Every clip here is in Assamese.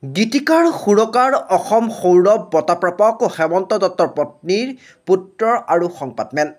গীতিকাৰ সুৰকাৰ অসম সৌৰভ বঁটাপ্ৰাপক হেমন্ত দত্তৰ পত্নীৰ পুত্ৰ আৰু সংবাদমেল।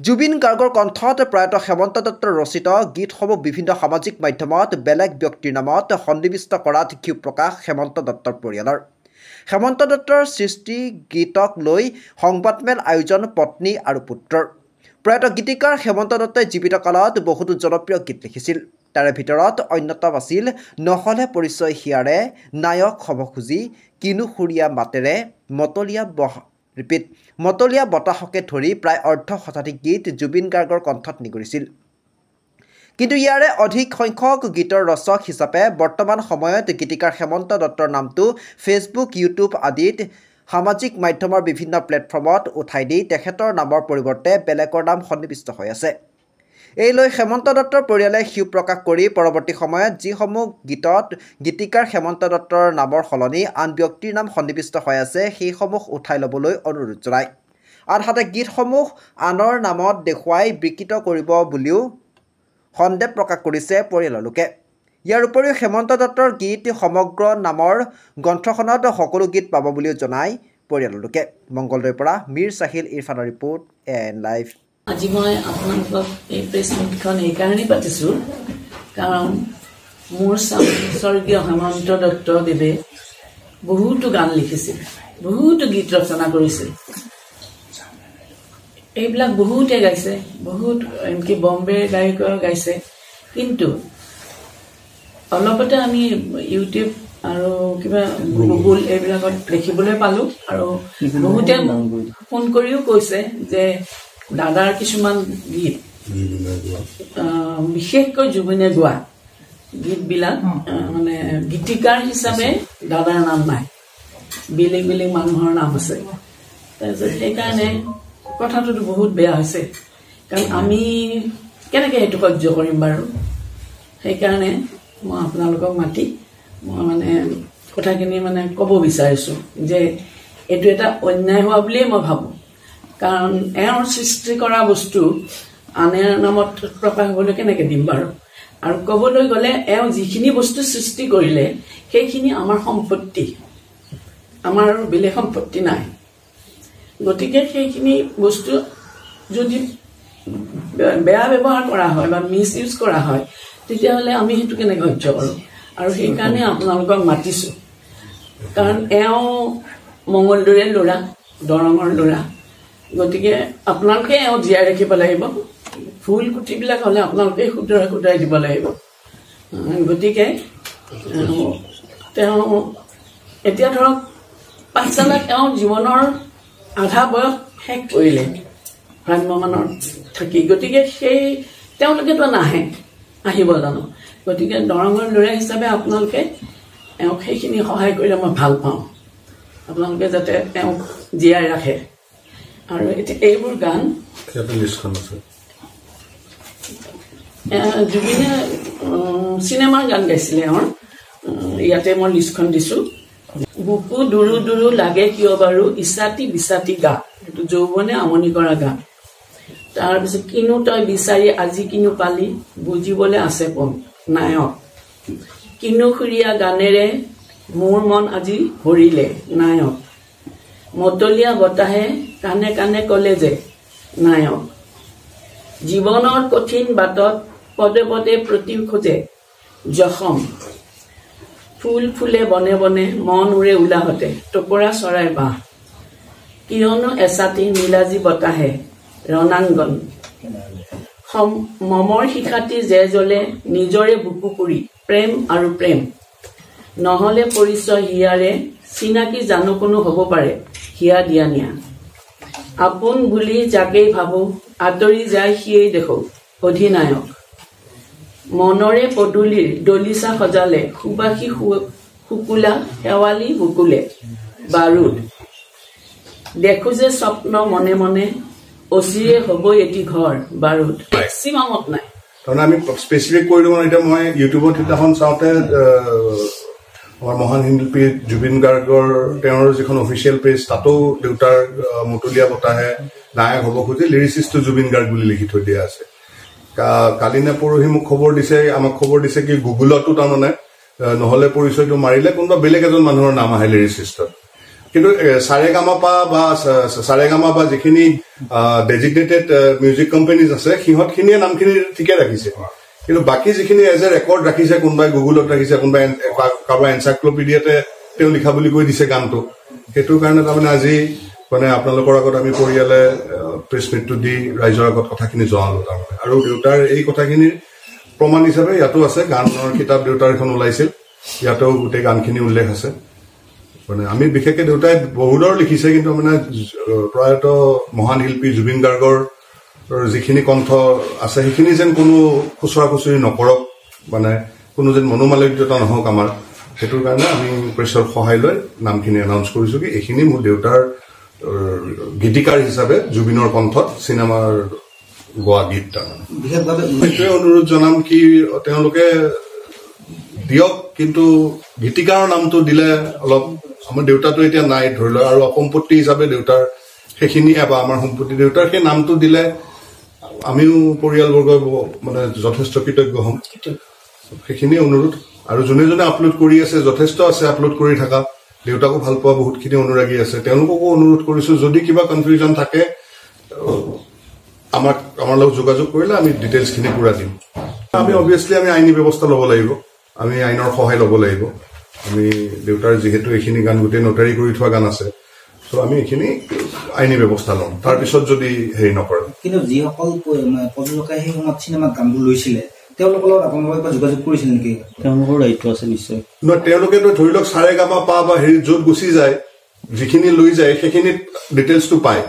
জুবিন গাৰ্গৰ কণ্ঠত প্ৰয়াত হেমন্ত দত্তৰ ৰচিত গীতসমূহ বিভিন্ন সামাজিক মাধ্যমত বেলেগ ব্যক্তিৰ নামত সন্নিৱিষ্ট কৰাত ক্ষোভ প্ৰকাশ হেমন্ত দত্তৰ পৰিয়ালৰ। হেমন্ত দত্তৰ সৃষ্টি গীতক লৈ সংবাদমেল আয়োজন পত্নী আৰু পুত্ৰৰ। প্ৰয়াত গীতিকাৰ হেমন্ত দত্তই জীৱিত কালত বহুতো জনপ্ৰিয় গীত লিখিছিল। তাৰে ভিতৰত অন্যতম আছিল নহ'লে পৰিচয় হিয়াৰে, নায়ক হ'ব খুজি, কিনো সুৰীয়া মাতেৰে, মতলীয়া বতাহকে ধৰি প্ৰায় অৰ্ধ শতাধিক গীত জুবিন গাৰ্গৰ কণ্ঠত নিগৰিছিল। কিন্তু ইয়াৰে অধিক সংখ্যক গীতৰ ৰচক হিচাপে বৰ্তমান সময়ত গীতিকাৰ হেমন্ত দত্তৰ নামটো ফেচবুক, ইউটিউব আদিত সামাজিক মাধ্যমৰ বিভিন্ন প্লেটফৰ্মত উঠাই দি তেখেতৰ নামৰ পৰিৱৰ্তে বেলেগৰ নাম সন্নিৱিষ্ট হৈ আছে। এই লৈ হেমন্ত দত্তৰ পৰিয়ালে ক্ষোভ প্ৰকাশ কৰি পৰৱৰ্তী সময়ত যিসমূহ গীতত গীতিকাৰ হেমন্ত দত্তৰ নামৰ সলনি আন ব্যক্তিৰ নাম সন্নিৱিষ্ট হৈ আছে সেইসমূহ উঠাই ল'বলৈ অনুৰোধ জনায়। আনহাতে গীতসমূহ আনৰ নামত দেখুৱাই বিকৃত কৰিব বুলিও সন্দেহ প্ৰকাশ কৰিছে পৰিয়ালৰ লোকে। ইয়াৰ উপৰিও হেমন্ত দত্তৰ গীত সমগ্ৰ নামৰ গ্ৰন্থখনত সকলো গীত পাব বুলিও জনায় পৰিয়ালৰ লোকে। মংগলদৈৰ পৰা মীৰ চাহিল ইৰফানৰ ৰিপৰ্ট, AN লাইভ। আজি মই আপোনালোকক এই প্ৰেছ মিটখন এইকাৰণেই পাতিছোঁ, কাৰণ মোৰ স্বৰ্গীয় হেমন্ত দত্তদেৱে বহুতো গান লিখিছিল, বহুতো গীত ৰচনা কৰিছিল। এইবিলাক বহুতে গাইছে, বহুত এনকি বম্বেৰ গায়কেও গাইছে। কিন্তু অলপতে আমি ইউটিউব আৰু কিবা গুগল এইবিলাকত দেখিবলৈ পালোঁ, আৰু বহুতে ফোন কৰিও কৈছে যে দাদাৰ কিছুমান গীত, বিশেষকৈ জুবিনে গোৱা গীতবিলাক মানে গীতিকাৰ হিচাপে দাদাৰ নাম নাই, বেলেগ বেলেগ মানুহৰ নাম আছে। তাৰপিছত সেইকাৰণে কথাটোতো বহুত বেয়া হৈছে, কাৰণ আমি কেনেকৈ সেইটো সহ্য কৰিম বাৰু। সেইকাৰণে মই আপোনালোকক মাতি মই মানে কথাখিনি মানে ক'ব বিচাৰিছোঁ যে এইটো এটা অন্যায় হোৱা বুলিয়ে মই ভাবোঁ। কাৰণ এওঁৰ সৃষ্টি কৰা বস্তু আনে নামত প্ৰকাশ হ'বলৈ কেনেকৈ দিম বাৰু। আৰু ক'বলৈ গ'লে এওঁ যিখিনি বস্তু সৃষ্টি কৰিলে সেইখিনি আমাৰ সম্পত্তি, আমাৰ বেলেগ সম্পত্তি নাই। গতিকে সেইখিনি বস্তু যদি বেয়া ব্যৱহাৰ কৰা হয় বা মিছ ইউজ কৰা হয় তেতিয়াহ'লে আমি সেইটো কেনেকৈ সহ্য কৰোঁ। আৰু সেইকাৰণে আপোনালোকক মাতিছোঁ, কাৰণ এওঁ মংগলদৈৰে ল'ৰা, দৰঙৰ ল'ৰা। গতিকে আপোনালোকে এওঁ জীয়াই ৰাখিব লাগিব, ভুল কুটিবিলাক হ'লে আপোনালোকে শুধৰাই দিব লাগিব। গতিকে তেওঁ এতিয়া ধৰক পাঠশালাত এওঁ জীৱনৰ আধা বয়স শেষ কৰিলে ভ্ৰাম্যমানৰ থাকি। গতিকে সেই তেওঁলোকেতো নাহে, আহিব জানো? গতিকে দৰঙৰ ল'ৰা হিচাপে আপোনালোকে এওঁক সেইখিনি সহায় কৰিলে মই ভাল পাওঁ। আপোনালোকে যাতে তেওঁক জীয়াই ৰাখে। আৰু এতিয়া এইবোৰ গান জুবিনে চিনেমাৰ গান গাইছিলে এওঁৰ, ইয়াতে মই লিষ্টখন দিছোঁ। বুকু দুৰু দুৰু লাগে কিয় বাৰু, ইচাতি বিচাতি গা, সেইটো যৌৱনে আমনি কৰা গান। তাৰপিছত কিনো তই বিচাৰি আজি কিনো পালি, বুজিবলৈ আছে পম নায়ক, কিনো সুৰীয়া গানেৰে মোৰ মন আজি ভৰিলে নায়ক, মতলীয়া বতাহে কানে কানে ক'লে যে নায়ক, জীৱনৰ কঠিন বাটত পদে পদে প্ৰতি খোজে জখম, ফুল ফুলে বনে বনে মন উৰে ওলাহতে টপৰা চৰাই বাহ, কিয়নো এচাতি নীলাজী বতাহে ৰণাংগন, মমৰ শিখাটি জে জ্বলে নিজৰে বুকু পুৰি প্ৰেম আৰু প্ৰেম, নহ'লে পৰিচয় হিয়াৰে চিনাকি জানো কোনো হ'ব পাৰে হিয়া দিয়া নিয়া, আপোন বুলি যাকেই ভাবোঁ আঁতৰি যায় সিয়েই দেখোঁ অধিনায়ক, মনৰে পদূলিৰ দলিচা সজালে সুবাসী শুকুলা শেৱালি বুকুলে বাৰুদ, দেখোঁ যে স্বপ্ন মনে মনে অচিৰে হ'বই এটি ঘৰ বাৰুদ। মেক্সিমামত নাই, তাৰমানে আমি স্পেচিফিক কৰি দিওঁ। এতিয়া মই ইউটিউবত সিদিনাখন চাওঁতে আমাৰ মহান শিল্পী জুবিন গাৰ্গৰ তেওঁৰ যিখন অফিচিয়েল পেজ তাতো দেউতাৰ মতলীয়া বতাহে নায়ক হ'ব খুজি লিৰিচিষ্টটো জুবিন গাৰ্গ বুলি লিখি থৈ দিয়া আছে। কালি নে পৰহি মোক খবৰ দিছে, আমাক খবৰ দিছে কি গুগলতো তাৰমানে নহলে পৰিচয়টো মাৰিলে কোনোবা বেলেগ এজন মানুহৰ নাম আহে লিৰিচিষ্টত কিন্তু সাৰেগামাপা বা যিখিনি ডেজিগনেটেড মিউজিক কোম্পানীজ আছে সিহঁতখিনিয়ে নামখিনি ঠিকে ৰাখিছে কিন্তু বাকী যিখিনি এজ এ ৰেকৰ্ড ৰাখিছে কোনোবাই গুগলত ৰাখিছে কোনোবাই কাৰোবাৰ এনচাইক্লোপিডিয়াতে তেওঁ লিখা বুলি কৈ দিছে গানটো সেইটোৰ কাৰণে তাৰমানে আজি মানে আপোনালোকৰ আগত আমি পৰিয়ালে প্ৰেছ মিটটো দি ৰাইজৰ আগত কথাখিনি জনালো তাৰমানে আৰু দেউতাৰ এই কথাখিনিৰ প্ৰমাণ হিচাপে ইয়াতো আছে গানৰ কিতাপ দেউতাৰ এখন ওলাইছিল ইয়াতেও গোটেই গানখিনি উল্লেখ আছে মানে আমি বিশেষকৈ দেউতাই বহুদৰ লিখিছে কিন্তু মানে প্ৰয়াত মহান শিল্পী জুবিন গাৰ্গৰ যিখিনি কণ্ঠ আছে সেইখিনি যেন কোনো খুচৰা খুচৰি নকৰক মানে কোনো যেন মনোমালিন্যতা নহওক আমাৰ সেইটোৰ কাৰণে আমি প্ৰেছৰ সহায় লৈ নামখিনি এনাউন্স কৰিছো কি এইখিনি মোৰ দেউতাৰ গীতিকাৰ হিচাপে জুবিনৰ কণ্ঠত চিনেমাৰ গোৱা গীত তাৰমানে সেইটোৱে অনুৰোধ জনাম কি তেওঁলোকে দিয়ক কিন্তু গীতিকাৰৰ নামটো দিলে অলপ আমাৰ দেউতাটো এতিয়া নাই ধৰি লওক আৰু সম্পত্তি হিচাপে দেউতাৰ সেইখিনিয়ে বা আমাৰ সম্পত্তি দেউতাৰ সেই নামটো দিলে আমিও পৰিয়ালবৰ্গ মানে যথেষ্ট কৃতজ্ঞ হ'ম সেইখিনি অনুৰোধ আৰু যোনে যোনে আপলোড কৰি আছে যথেষ্ট আছে আপলোড কৰি থকা দেউতাকো ভাল পোৱা বহুতখিনি অনুৰাগী আছে তেওঁলোককো অনুৰোধ কৰিছো যদি কিবা কনফিউজন থাকে আমাৰ লগত যোগাযোগ কৰিলে আমি ডিটেইলছখিনি পুৰা দিম আমি অবভিয়াছলি আমি আইনী ব্যৱস্থা ল'ব লাগিব আমি আইনৰ সহায় ল'ব লাগিব আমি দেউতাৰ যিহেতু এইখিনি গান গোটেই নোটাৰী কৰি থোৱা গান আছে চ' আমি এইখিনি আইনী ব্যৱস্থা ল'ম তাৰপিছত যদি হেৰি নকৰে কিন্তু যিসকল প্ৰযোজকে সেই সময়ত চিনেমাত গানবোৰ লৈছিলে তেওঁলোকৰ লগত আপোনালোকে যোগাযোগ কৰিছিল নেকি তেওঁলোকৰ দায়িত্ব আছে নিশ্চয় নহয় তেওঁলোকেতো ধৰি লওক সাৰেগামাপা বা হেৰি য'ত গুচি যায় যিখিনি লৈ যায় সেইখিনিত ডিটেইলছটো পায়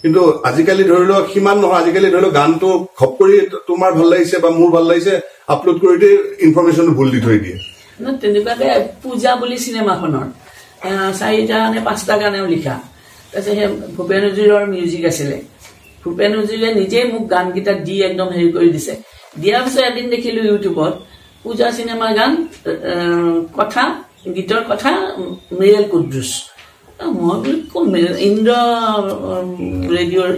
কিন্তু আজিকালি ধৰি লওক সিমান নহয় আজিকালি ধৰি লওক গানটো ঘপ কৰি তোমাৰ ভাল লাগিছে বা মোৰ ভাল লাগিছে আপলোড কৰি দিয়ে ইনফৰমেশ্যনটো ভুল দি থৈ দিয়ে তেনেকুৱাকে পূজা বুলি চিনেমাখনৰ 4টা নে 5টা গানেও লিখা তাৰপিছত সেই ভূপেন হাজৰিকাৰ মিউজিক আছিলে ভূপেন হাজৰিকাই নিজেই মোক গানকেইটা দি একদম হেৰি কৰি দিছে দিয়াৰ পিছত এদিন দেখিলো ইউটিউবত পূজা চিনেমাৰ গান কথা গীতৰ কথা মিৰেল কুদ্ৰুছ মই বোলো কোন ইন্দ্ৰ ৰেডিঅ'ৰ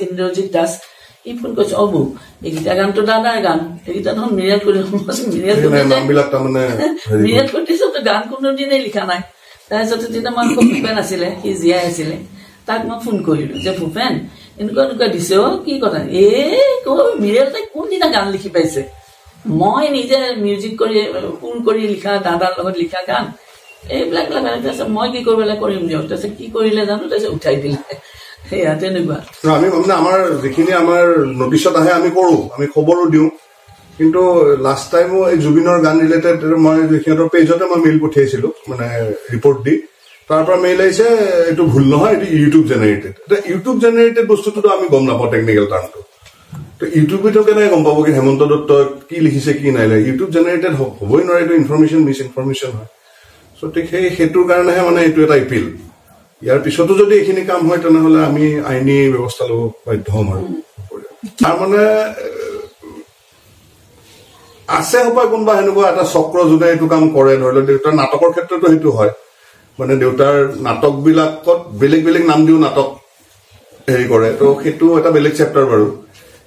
ইন্দ্ৰজিৎ দাস ই ফোন কৰিছে অবু এইকেইটা গানটো দাদাৰ গান সেইকেইটা দেখোন মিৰেল কুদ্ৰুছ গান কোনোদিনেই লিখা নাই তাৰপিছত তেতিয়া আমাৰ ভূপেন আছিলে সি জীয়াই আছিলে তাক মই ফোন কৰিলো যে ভূপেন এনেকুৱা এনেকুৱা দিছে কি কথা মিৰেল তাই কোনদিনা গান লিখি পাইছে মই নিজে মিউজিক কৰি সুৰ কৰি লিখা দাদাৰ লগত লিখা গান এইবিলাক তাৰপিছত মই কি কৰিব লাগে কৰিম দিয়ক তাৰপিছত কি কৰিলে জানো তাৰপিছত উঠাই দিলে সেয়া তেনেকুৱা আমি মানে আমাৰ যিখিনি আমাৰ নটিচত আহে আমি কৰো আমি খবৰো দিওঁ কিন্তু লাষ্ট টাইমো এই জুবিনৰ গান ৰিলেটেড মই সিহঁতৰ পেজতে মই মেইল পঠিয়াইছিলো মানে ৰিপৰ্ট দি তাৰ পৰা মেইল আহিছে এইটো ভুল নহয় এইটো ইউটিউব জেনেৰেটেড এতিয়া ইউটিউব জেনেৰেটেড বস্তুটোতো আমি গম নাপাওঁ টেকনিকেল টাৰ্মটো তো ইউটিউবতো কেনেকৈ গম পাব কি হেমন্ত দত্ত কি লিখিছে কি নাই ইউটিউব জেনেৰেটেড হ'বই নোৱাৰে এইটো ইনফৰমেশ্যন মিছ ইনফৰমেশ্যন হয় চ' ঠিক সেইটোৰ কাৰণেহে মানে এইটো এটা এপিল ইয়াৰ পিছতো যদি এইখিনি কাম হয় তেনেহ'লে আমি আইনী ব্যৱস্থা ল'ব বাধ্য হ'ম আৰু তাৰমানে আছে হপায় কোনোবা সেনেকুৱা এটা চক্ৰ যোনে এইটো কাম কৰে ধৰি লওক দেউতাৰ নাটকৰ ক্ষেত্ৰতো সেইটো হয় মানে দেউতাৰ নাটকবিলাকত বেলেগ বেলেগ নাম দিও নাটক হেৰি কৰে তো সেইটো এটা বেলেগ চেপ্টাৰ বাৰু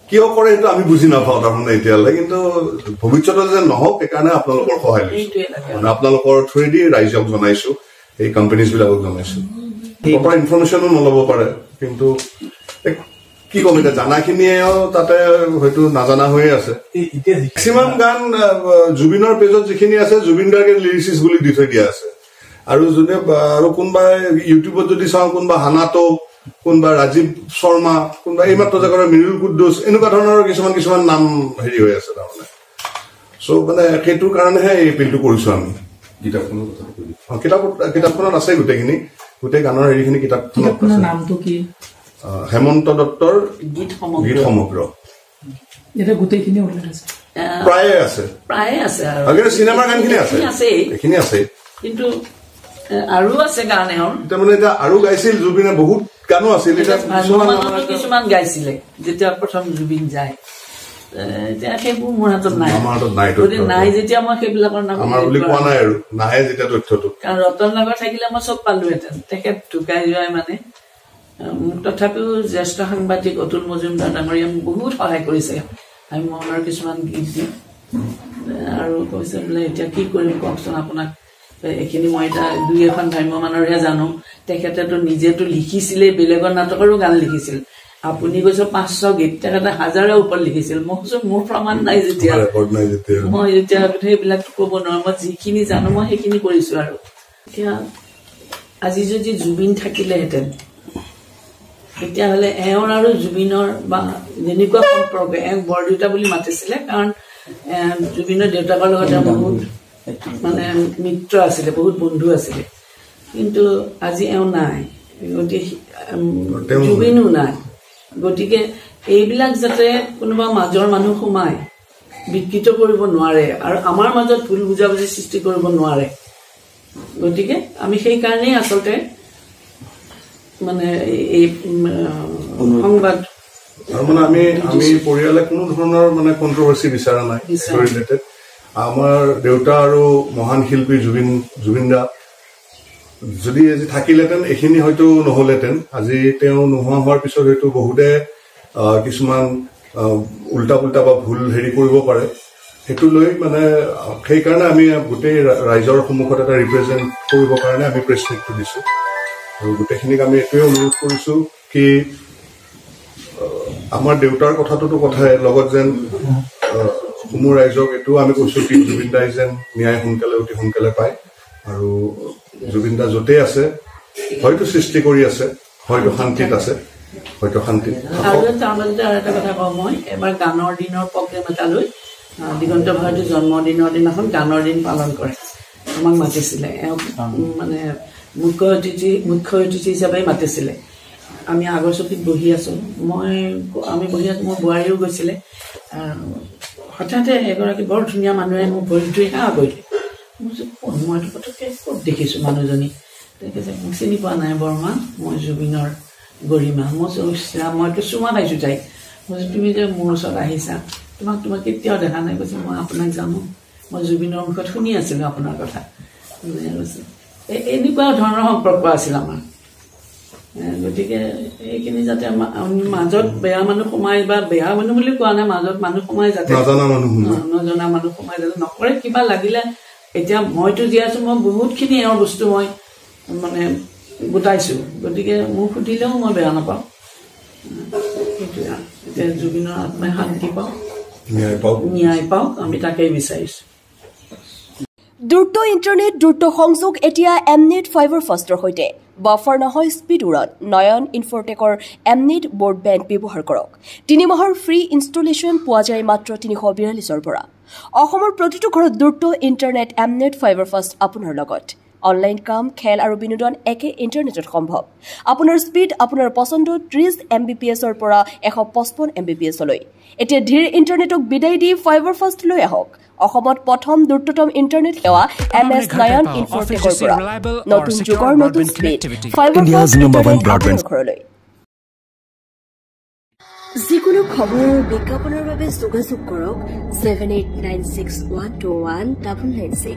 কিয় কৰে সেইটো আমি বুজি নাপাওঁ তাৰমানে এতিয়ালৈ কিন্তু ভৱিষ্যতলৈ যেন নহওক সেইকাৰণে আপোনালোকৰ সহায় লৈছো মানে আপোনালোকৰ থ্ৰুৱেদি ৰাইজক জনাইছো এই কোম্পানীজবিলাকক জনাইছো প্ৰপাৰ ইনফৰমেশ্যনো নল'ব পাৰে কিন্তু কি ক'ম এতিয়া জানাখিনিয়েও তাতে হয়তো নাজানা হৈয়ে আছে মেক্সিমাম গান জুবিনৰ পেজত যিখিনি আছে জুবিন গাৰ্গে লিৰিচিষ্ট বুলি দি থৈ দিয়া আছে আৰু যোনে আৰু কোনোবাই ইউটিউবত যদি চাওঁ কোনোবা হানাটো কোনোবা ৰাজীৱ শৰ্মা কোনোবা এইমাত্ৰ যে কৰে মিৰুল কুদ্দুছ এনেকুৱা ধৰণৰ কিছুমান নাম হেৰি হৈ আছে তাৰমানে চ' মানে সেইটোৰ কাৰণেহে এই এপিলটো কৰিছো আমি কিতাপখনত আছে গোটেইখিনি গোটেই গানৰ হেৰিখিনি কিতাপখনত নামটো কি হেমন্ত দত্তৰ গীত সমগ্ৰ গোটেইখিনি প্ৰায়ে আছে আৰু চিনেমাৰ গানখিনি আছে এইখিনি আছে কিন্তু আৰু আছে গান এতিয়া মানে এতিয়া আৰু গাইছিল জুবিনে বহুত গানো আছিল কিছুমান গাইছিলে যেতিয়া প্ৰথম জুবিন যায় এতিয়া সেইবোৰ মোৰ হাতত নাই যেতিয়া মই সেইবিলাকৰ নাম আমাৰ বুলি কোৱা নাই আৰু নাহে যেতিয়া তথ্যটো কাৰণ ৰতন নগৰ থাকিলে মই চব পালোহেঁতেন তেখেত ঢুকাই যোৱাই মানে তথাপিও জ্যেষ্ঠ সাংবাদিক অতুল মজুমদাৰ ডাঙৰীয়া মোক বহুত সহায় কৰিছে আমি মনৰ কিছুমান গীত দি আৰু কৈছে বোলে এতিয়া কি কৰিম কওকচোন আপোনাক এইখিনি মই এটা 2-এখন ভ্ৰাম্যমানৰহে জানো তেখেতেতো নিজেতো লিখিছিলে বেলেগৰ নাটকৰো গান লিখিছিল আপুনি কৈছে 500 গীত তেখেতে 1000ৰ ওপৰত লিখিছিল মই কৈছো মোৰ প্ৰমাণ নাই যেতিয়া মই যেতিয়া সেইবিলাক ক'ব নোৱাৰো মই যিখিনি জানো মই সেইখিনি কৰিছো আৰু এতিয়া আজি যদি জুবিন থাকিলেহেঁতেন তেতিয়াহ'লে এওঁৰ আৰু জুবিনৰ বা যেনেকুৱা সম্পৰ্ক এওঁক বৰদেউতা বুলি মাতিছিলে কাৰণ জুবিনৰ দেউতাকৰ লগত বহুত মানে মিত্ৰ আছিলে বহুত বন্ধু আছিলে কিন্তু আজি এওঁ নাই গতিকে জুবিনো নাই গতিকে এইবিলাক যাতে কোনোবা মাজৰ মানুহ সোমায় বিকৃত কৰিব নোৱাৰে আৰু আমাৰ মাজত ভুল বুজাবুজি সৃষ্টি কৰিব নোৱাৰে গতিকে আমি সেই কাৰণেই আচলতে মানে এই সংবাদ মানে আমি পৰিয়ালে কোনো ধৰণৰ মানে কন্ট্ৰভাৰ্সি বিচাৰা নাই ৰিলেটেড আমাৰ দেউতা আৰু মহান শিল্পী জুবিন দা যদি আজি থাকিলেতেন এখিনি হয়তো নহলেতেন আজি তেওঁ নোহোৱা হোৱাৰ পিছত হয়তো বহুতে কিছুমান উল্টা পুল্টা বা ভুল হেৰি কৰিব পাৰে সেইটো লৈ মানে সেইকাৰণে আমি গোটেই ৰাইজৰ সন্মুখত এটা ৰিপ্ৰেজেণ্ট কৰিবৰ কাৰণে আমি প্ৰেছ মিটটো দিছো আৰু গোটেইখিনিক আমি এইটোৱে অনুৰোধ কৰিছো কি আমাৰ দেউতাৰ কথাটোতো কথাই লগত যেন সমূহ ৰাইজক এইটো আমি কৈছো কি জুবিন দাই যেন ন্যায় সোনকালে অতি সোনকালে পায় আৰু জুবিন দা য'তেই আছে হয়তো সৃষ্টি কৰি আছে হয়তো শান্তিত আছে হয়তো শান্তিত আৰু তাৰ মাজতে আৰু এটা কথা কওঁ মই এবাৰ গানৰ দিনৰ প্ৰগ্ৰেম এটা লৈ দিগন্ত ভাৰতীৰ জন্মদিনৰ দিনাখন গানৰ দিন পালন কৰে আমাক মাতিছিলে মানে মুখ্য অতিথি হিচাপে মাতিছিলে আমি আগৰ চকীত বহি আছো আমি বহি আছো মোৰ বোৱাৰীও গৈছিলে হঠাতে এগৰাকী বৰ ধুনীয়া মানুহে মোক ভৰি ধুই সেৱা কৰিলে মইতো পটককৈ ক'ত দেখিছোঁ মানুহজনী তেখেতে মোক চিনি পোৱা নাই বৰমা মই জুবিনৰ গৰিমা মইতো চুমা পাইছোঁ তাইক মই তুমি যে মোৰ ওচৰত আহিছা তোমাক কেতিয়াও দেখা নাই কৈছে মই আপোনাক জানো মই জুবিনৰ মুখত শুনি আছিলোঁ আপোনাৰ কথা এনেকুৱা ধৰণৰ সম্পৰ্ক আছিল আমাৰ গতিকে এইখিনি যাতে মাজত বেয়া মানুহ সোমাই বা বেয়া মানুহ বুলি কোৱা নাই মাজত মানুহ সোমাই যাতে নজনা মানুহ সোমাই যাতে নকৰে কিবা লাগিলে এতিয়া মইতো জীয়াই আছো মই বহুতখিনি এওঁৰ বস্তু মই মানে গোটাইছোঁ গতিকে মোক সুধিলেও মই বেয়া নাপাওঁ সেইটোৱে এতিয়া জুবিনৰ আত্মাই শান্তি পাওঁ ন্যায় পাওক আমি তাকেই বিচাৰিছোঁ দ্ৰুত ইণ্টাৰনেট দ্ৰুত সংযোগ এতিয়া এমনেট ফাইবাৰ ফাষ্টৰ সৈতে বাফাৰ নহয় স্পীড উড়ান নয়ন ইনফৰটেকৰ এমনেট ব্ৰডবেণ্ড ব্যৱহাৰ কৰক 3 মাহৰ ফ্ৰী ইনষ্টলেশ্যন পোৱা যায় মাত্ৰ 342ৰ পৰা অসমৰ প্ৰতিটো ঘৰত দ্ৰুত ইণ্টাৰনেট এমনেট ফাইবাৰ ফাষ্ট আপোনাৰ লগত অনলাইন কাম খেল আৰু বিনোদন একে ইণ্টাৰনেটত সম্ভৱ আপোনাৰ স্পীড আপোনাৰ পছন্দ 30 Mbps-ৰ পৰা 155 Mbps-লৈ এতিয়া ধীৰ ইণ্টাৰনেটক বিদায় দি ফাইবাৰ ফাষ্ট লৈ আহক অসমত প্ৰথম দ্ৰুততম ইণ্টাৰনেট সেৱা MS নয়ন ইনফৰটেকৰ পৰা নতুন যুগৰ নতুন স্পীড ফাইবাৰ ফাষ্ট ব্ৰডবেণ্ড ঘৰলৈ যিকোনো খবৰ বিজ্ঞাপনৰ বাবে যোগাযোগ কৰক 7896121996